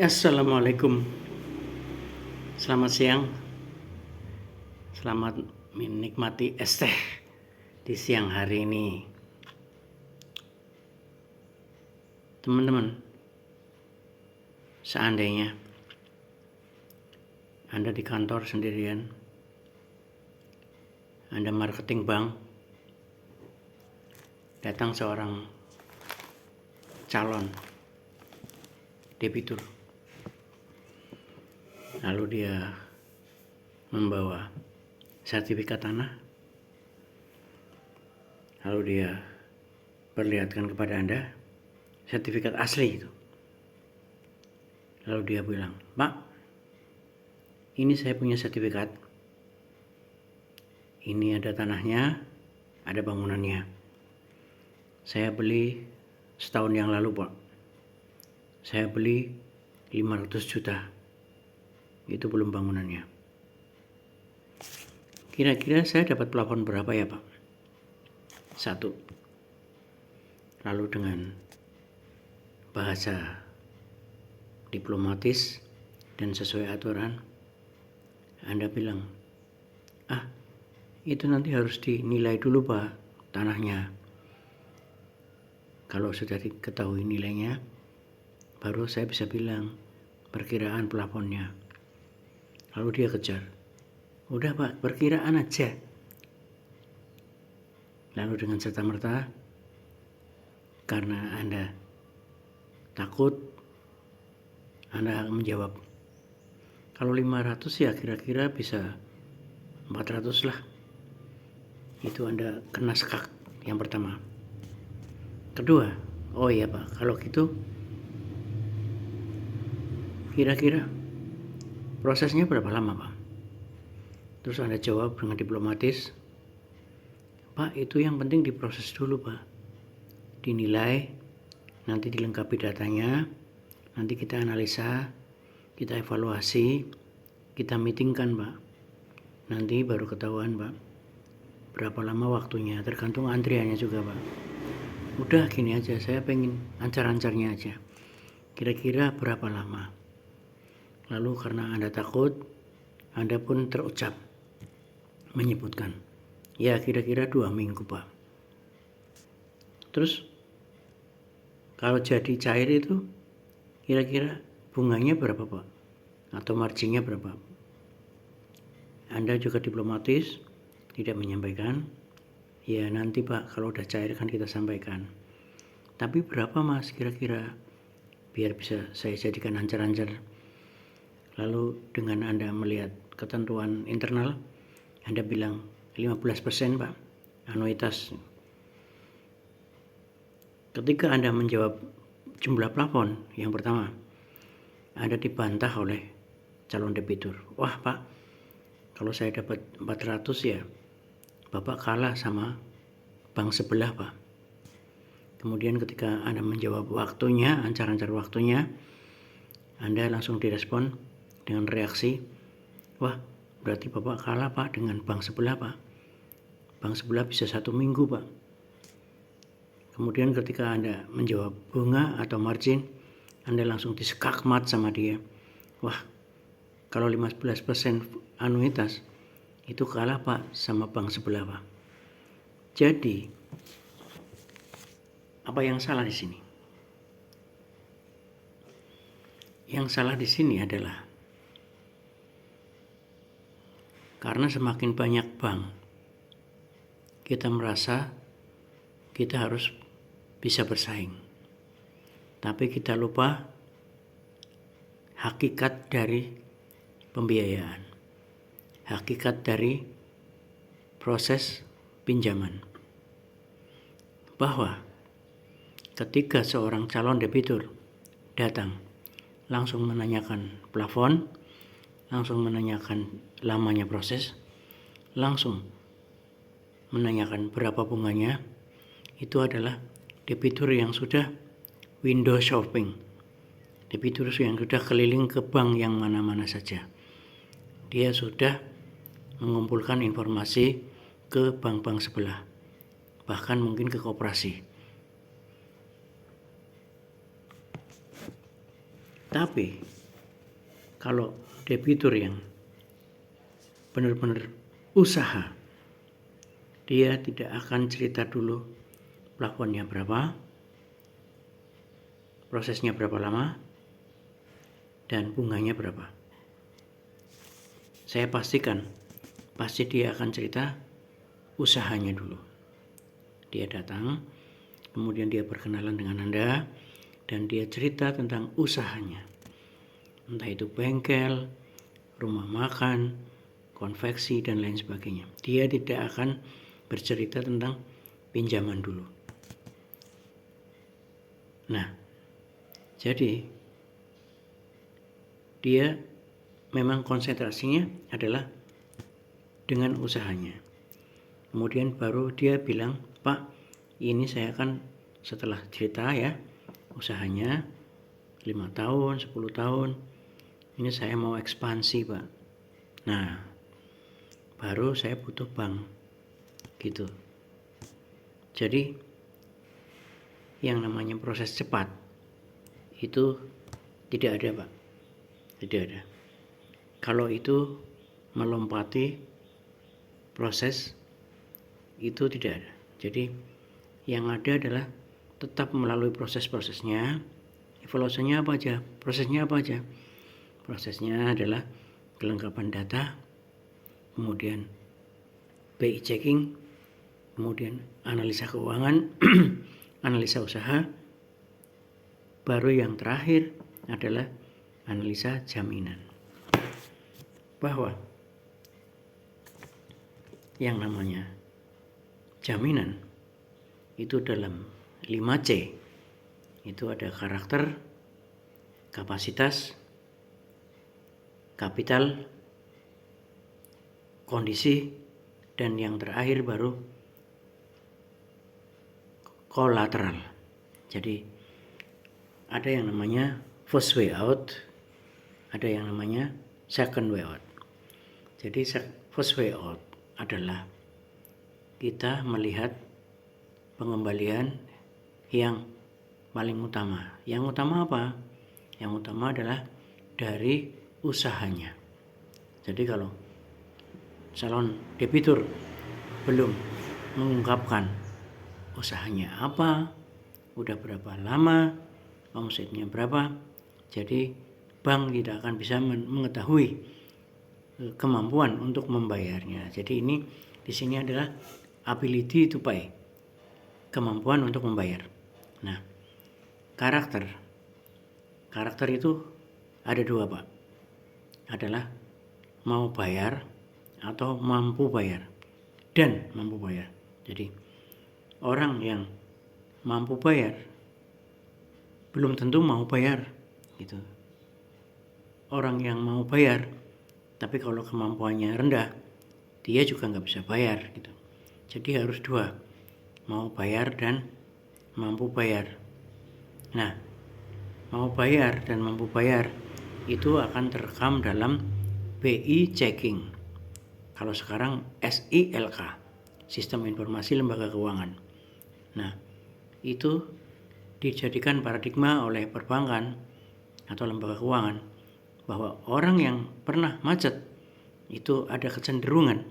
Assalamualaikum, selamat siang, selamat menikmati es teh di siang hari ini. Teman-teman, seandainya Anda di kantor sendirian, Anda marketing bank, datang seorang calon debitur, lalu dia membawa sertifikat tanah, lalu dia perlihatkan kepada Anda sertifikat asli itu. Lalu dia bilang, "Pak, ini saya punya sertifikat. Ini ada tanahnya, ada bangunannya. Saya beli setahun yang lalu, Pak. Saya beli 500 juta. Itu belum bangunannya. Kira-kira saya dapat plafon berapa ya, Pak?" Satu. Lalu dengan bahasa diplomatis dan sesuai aturan, Anda bilang, itu nanti harus dinilai dulu, Pak, tanahnya. Kalau sudah diketahui nilainya, baru saya bisa bilang perkiraan plafonnya. Lalu dia kejar, "Udah, Pak, perkiraan aja." Lalu dengan serta-merta, karena Anda takut, Anda akan menjawab, "Kalau 500 ya kira-kira bisa 400 lah." Itu Anda kena sekak yang pertama. Kedua, "Oh iya, Pak, kalau gitu kira-kira prosesnya berapa lama, Pak?" Terus Anda jawab dengan diplomatis, "Pak, itu yang penting diproses dulu, Pak. Dinilai, nanti dilengkapi datanya, nanti kita analisa, kita evaluasi, kita meetingkan, Pak. Nanti baru ketahuan, Pak, berapa lama waktunya, tergantung antriannya juga, Pak. Udah gini aja, saya pengen ancar-ancarnya aja. Kira-kira berapa lama?" Lalu karena Anda takut, Anda pun terucap menyebutkan, "Ya kira-kira 2 minggu, Pak." Terus kalau jadi cair itu kira-kira bunganya berapa, Pak? Atau marginnya berapa? Anda juga diplomatis, tidak menyampaikan, "Ya nanti, Pak, kalau udah cair kan kita sampaikan." "Tapi berapa, Mas, kira-kira? Biar bisa saya jadikan ancar-ancar." Lalu dengan Anda melihat ketentuan internal, Anda bilang 15%, Pak, anuitas. Ketika Anda menjawab jumlah plafon yang pertama, Anda dibantah oleh calon debitur. "Wah, Pak, kalau saya dapat 400 ya Bapak kalah sama bank sebelah, Pak." Kemudian ketika Anda menjawab waktunya, ancar-ancar waktunya, Anda langsung direspon dengan reaksi, "Wah, berarti Bapak kalah, Pak, dengan bank sebelah, Pak. Bank sebelah bisa 1 minggu, Pak." Kemudian ketika Anda menjawab bunga atau margin, Anda langsung disekakmat sama dia. "Wah, kalau 15% anuitas, itu kalah, Pak, sama bank sebelah, Pak." Jadi, apa yang salah di sini? Yang salah di sini adalah karena semakin banyak bank, kita merasa kita harus bisa bersaing. Tapi kita lupa hakikat dari pembiayaan, hakikat dari proses pinjaman. Bahwa ketika seorang calon debitur datang, langsung menanyakan plafon, langsung menanyakan lamanya proses, langsung menanyakan berapa bunganya, itu adalah debitur yang sudah window shopping, debitur yang sudah keliling ke bank yang mana-mana saja. Dia sudah mengumpulkan informasi ke bank-bank sebelah, bahkan mungkin ke koperasi. Tapi kalau debitur yang benar-benar usaha, dia tidak akan cerita dulu plafonnya berapa, prosesnya berapa lama, dan bunganya berapa. Saya pastikan pasti dia akan cerita usahanya dulu. Dia datang, kemudian dia berkenalan dengan Anda, dan dia cerita tentang usahanya. Entah itu bengkel, rumah makan, konveksi, dan lain sebagainya. Dia tidak akan bercerita tentang pinjaman dulu. Nah, jadi dia memang konsentrasinya adalah dengan usahanya. Kemudian baru dia bilang, Pak, ini saya akan setelah cerita ya, usahanya 5 tahun, 10 tahun, ini saya mau ekspansi, Pak. Nah, baru saya butuh bank, gitu. Jadi, yang namanya proses cepat, itu tidak ada, Pak. Tidak ada. Kalau itu melompati proses, itu tidak ada. Jadi, yang ada adalah tetap melalui proses-prosesnya. Evaluasinya apa aja? Prosesnya apa aja? Prosesnya adalah kelengkapan data, kemudian BI checking, kemudian analisa keuangan, analisa usaha, baru yang terakhir adalah analisa jaminan. Bahwa yang namanya jaminan itu dalam 5C, itu ada karakter, kapasitas, kapital, kondisi, dan yang terakhir baru kolateral. Jadi ada yang namanya first way out, ada yang namanya second way out. Jadi first way out adalah kita melihat pengembalian yang paling utama. Yang utama apa? Yang utama adalah dari usahanya. Jadi kalau calon debitur belum mengungkapkan usahanya apa, udah berapa lama, omsetnya berapa, jadi bank tidak akan bisa mengetahui kemampuan untuk membayarnya. Jadi ini di sini adalah ability to pay, kemampuan untuk membayar. Nah, karakter itu ada dua, Pak. Adalah mau bayar atau mampu bayar, dan mampu bayar. Jadi orang yang mampu bayar belum tentu mau bayar, gitu. Orang yang mau bayar tapi kalau kemampuannya rendah, dia juga nggak bisa bayar, gitu. Jadi harus dua, mau bayar dan mampu bayar. Nah, mau bayar dan mampu bayar itu akan terekam dalam BI checking. Kalau sekarang SILK, Sistem Informasi Lembaga Keuangan. Nah, itu dijadikan paradigma oleh perbankan atau lembaga keuangan bahwa orang yang pernah macet itu ada kecenderungan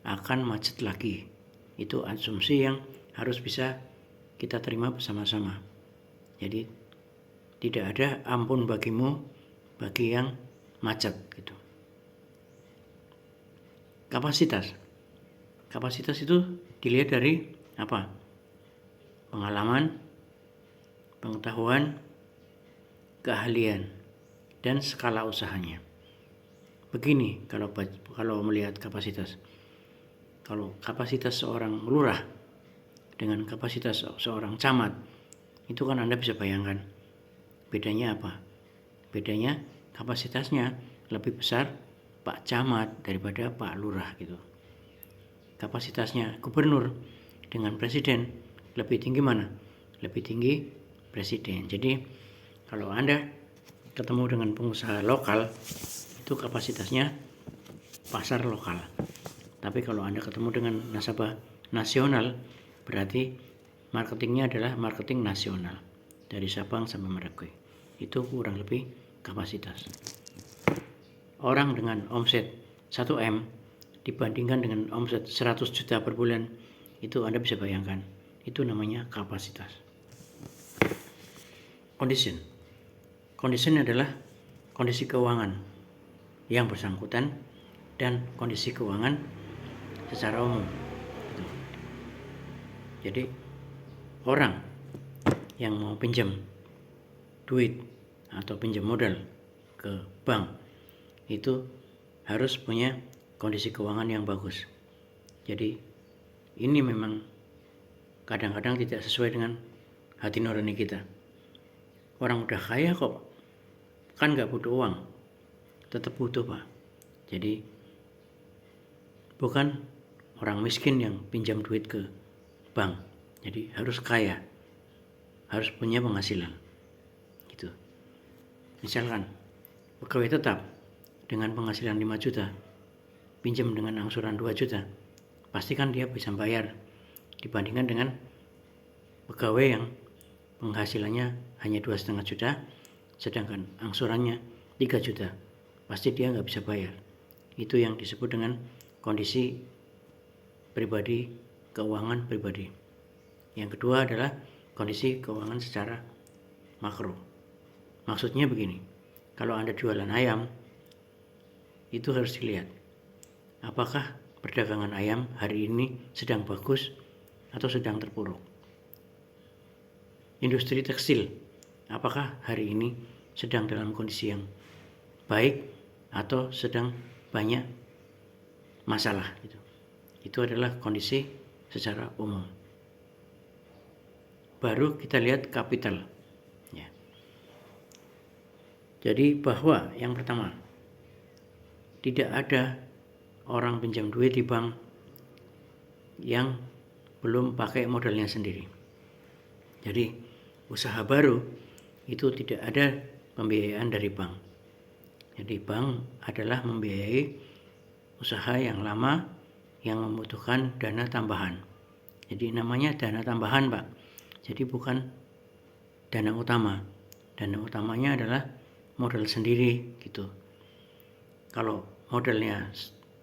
akan macet lagi. Itu asumsi yang harus bisa kita terima bersama-sama. Jadi tidak ada ampun bagimu bagi yang macet, gitu. Kapasitas itu dilihat dari apa? Pengalaman, pengetahuan, keahlian, dan skala usahanya. Begini kalau melihat kapasitas. Kalau kapasitas seorang lurah dengan kapasitas seorang camat, itu kan Anda bisa bayangkan bedanya apa? Bedanya kapasitasnya lebih besar Pak Camat daripada Pak Lurah, gitu. Kapasitasnya gubernur dengan presiden lebih tinggi mana? Lebih tinggi presiden. Jadi kalau Anda ketemu dengan pengusaha lokal, itu kapasitasnya pasar lokal. Tapi kalau Anda ketemu dengan nasabah nasional, berarti marketingnya adalah marketing nasional dari Sabang sampai Merauke. Itu kurang lebih kapasitas. Orang dengan omset 1M dibandingkan dengan omset 100 juta per bulan, itu Anda bisa bayangkan, itu namanya kapasitas. Condition adalah kondisi keuangan yang bersangkutan dan kondisi keuangan secara umum. Jadi orang yang mau pinjam duit atau pinjam modal ke bank itu harus punya kondisi keuangan yang bagus. Jadi ini memang kadang-kadang tidak sesuai dengan hati nurani kita. Orang udah kaya kok, kan nggak butuh uang, tetap butuh Pak. Jadi bukan orang miskin yang pinjam duit ke bank, jadi harus kaya, harus punya penghasilan gitu. Misalkan pegawai tetap dengan penghasilan 5 juta pinjam dengan angsuran 2 juta, pastikan dia bisa bayar dibandingkan dengan pegawai yang penghasilannya hanya 2,5 juta sedangkan angsurannya 3 juta, pasti dia nggak bisa bayar. Itu yang disebut dengan kondisi pribadi, keuangan pribadi. Yang kedua adalah kondisi keuangan secara makro. Maksudnya begini, kalau Anda jualan ayam, itu harus dilihat apakah perdagangan ayam hari ini sedang bagus atau sedang terpuruk. Industri tekstil, apakah hari ini sedang dalam kondisi yang baik atau sedang banyak masalah gitu. Itu adalah kondisi secara umum. Baru kita lihat kapital ya. Jadi bahwa yang pertama, tidak ada orang pinjam duit di bank yang belum pakai modalnya sendiri. Jadi usaha baru itu tidak ada pembiayaan dari bank. Jadi bank adalah membiayai usaha yang lama yang membutuhkan dana tambahan. Jadi namanya dana tambahan Pak. Jadi bukan dana utama. Dana utamanya adalah modal sendiri gitu. Kalau modalnya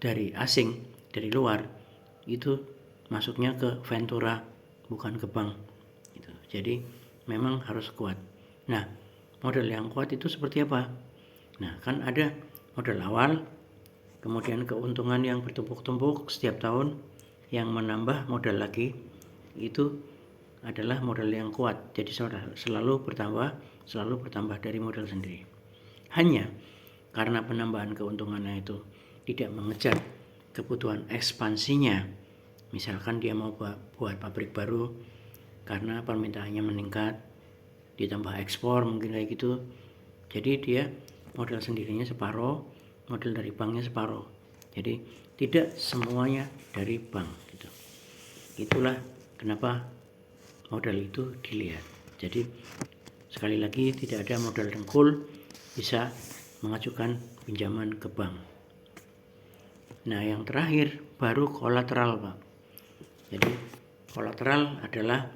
dari asing, dari luar, itu masuknya ke Ventura, bukan ke bank gitu. Jadi memang harus kuat. Nah, modal yang kuat itu seperti apa? Nah, kan ada modal awal, kemudian keuntungan yang bertumpuk-tumpuk setiap tahun yang menambah modal lagi, itu adalah modal yang kuat. Jadi selalu bertambah dari modal sendiri. Hanya karena penambahan keuntungannya itu tidak mengejar kebutuhan ekspansinya, misalkan dia mau buat pabrik baru karena permintaannya meningkat, ditambah ekspor mungkin kayak gitu, jadi dia modal sendirinya separuh, modal dari banknya separuh. Jadi tidak semuanya dari bank gitu. Itulah kenapa modal itu dilihat. Jadi sekali lagi tidak ada modal dengkul bisa mengajukan pinjaman ke bank. Nah, yang terakhir baru kolateral Pak. Jadi kolateral adalah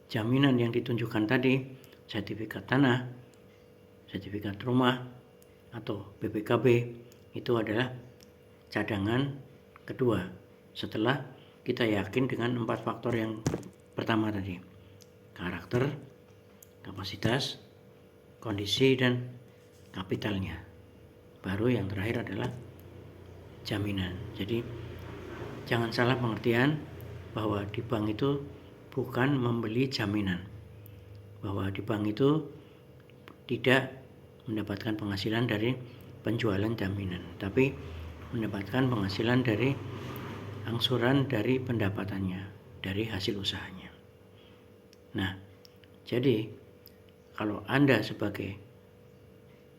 jaminan yang ditunjukkan tadi, sertifikat tanah, sertifikat rumah, atau BPKB, itu adalah cadangan kedua setelah kita yakin dengan 4 faktor yang pertama tadi: karakter, kapasitas, kondisi, dan kapitalnya. Baru yang terakhir adalah jaminan. Jadi jangan salah pengertian bahwa di bank itu bukan membeli jaminan, bahwa di bank itu tidak mendapatkan penghasilan dari penjualan jaminan, tapi mendapatkan penghasilan dari angsuran dari pendapatannya, dari hasil usahanya. Nah, jadi kalau Anda sebagai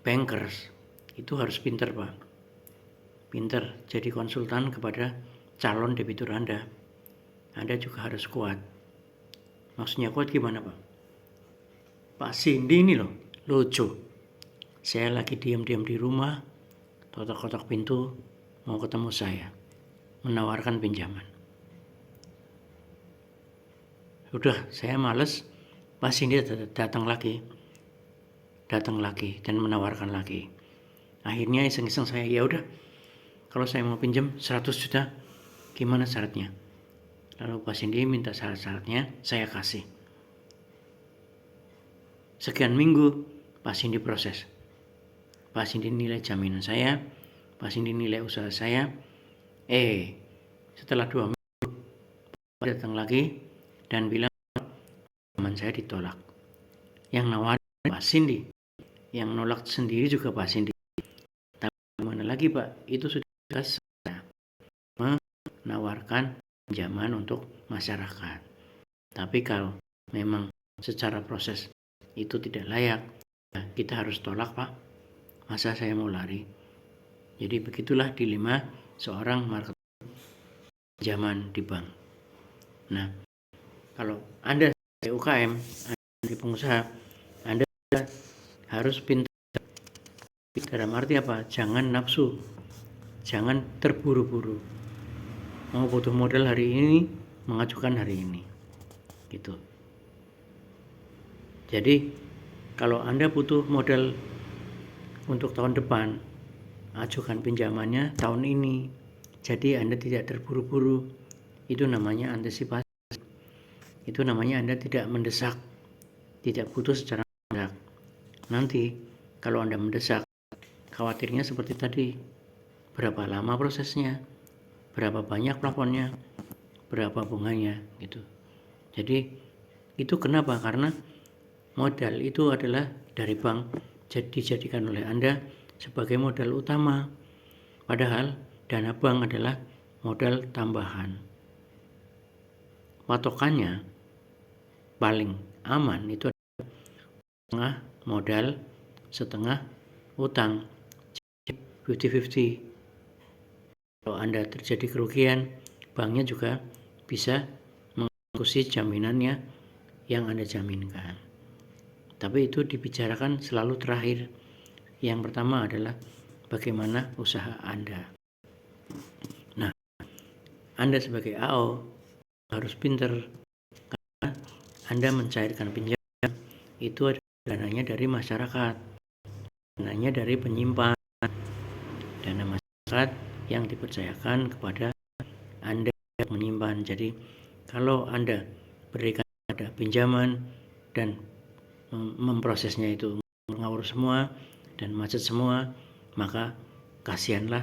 bankers itu harus pintar Pak, pintar jadi konsultan kepada calon debitur Anda. Anda juga harus kuat. Maksudnya kuat gimana Pak? Pak Cindy ini loh lucu. Saya lagi diam-diam di rumah, kotak-kotak pintu mau ketemu saya, menawarkan pinjaman. Udah, saya males, Pak Cindy datang lagi. datang lagi dan menawarkan lagi. Akhirnya iseng-iseng saya, ya udah, kalau saya mau pinjam 100 juta, gimana syaratnya? Lalu Pak Cindy minta syarat-syaratnya, saya kasih. Sekian minggu, Pak Cindy proses. Pak Cindy nilai jaminan saya, Pak Cindy nilai usaha saya. Setelah 2 minggu, Pak datang lagi dan bilang, teman saya ditolak. Yang nawarin Pak Cindy, yang nolak sendiri juga Pak Cindy. Tapi gimana lagi Pak, itu sudah saya menawarkan pinjaman untuk masyarakat. Tapi kalau memang secara proses itu tidak layak, ya kita harus tolak Pak. Masa saya mau lari? Jadi begitulah dilema seorang marketing pinjaman di bank. Nah, kalau Anda sebagai UKM, Anda di pengusaha, Anda harus pintar. Dalam arti apa? Jangan nafsu, jangan terburu-buru. Mau butuh modal hari ini, mengajukan hari ini, gitu. Jadi kalau Anda butuh modal untuk tahun depan, ajukan pinjamannya tahun ini. Jadi Anda tidak terburu-buru. Itu namanya antisipasi. Itu namanya Anda tidak mendesak, tidak butuh secara mendesak. Nanti kalau Anda mendesak, khawatirnya seperti tadi, berapa lama prosesnya, berapa banyak plafonnya, berapa bunganya, gitu. Jadi itu kenapa? Karena modal itu adalah dari bank, dijadikan oleh Anda sebagai modal utama. Padahal dana bank adalah modal tambahan. Patokannya paling aman itu adalah setengah modal, setengah utang. 50-50. Kalau Anda terjadi kerugian, banknya juga bisa mengeksekusi jaminannya yang Anda jaminkan. Tapi itu dibicarakan selalu terakhir. Yang pertama adalah bagaimana usaha Anda. Nah, Anda sebagai AO harus pintar, karena Anda mencairkan pinjaman itu adalah dananya dari masyarakat, dananya dari penyimpan, dana masyarakat yang dipercayakan kepada Anda yang menyimpan. Jadi kalau Anda berikan ada pinjaman dan memprosesnya itu ngawur semua dan macet semua, maka kasihanlah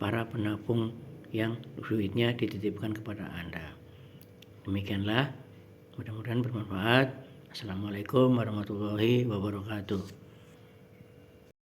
para penabung yang duitnya dititipkan kepada Anda. Demikianlah, mudah-mudahan bermanfaat. Assalamualaikum warahmatullahi wabarakatuh.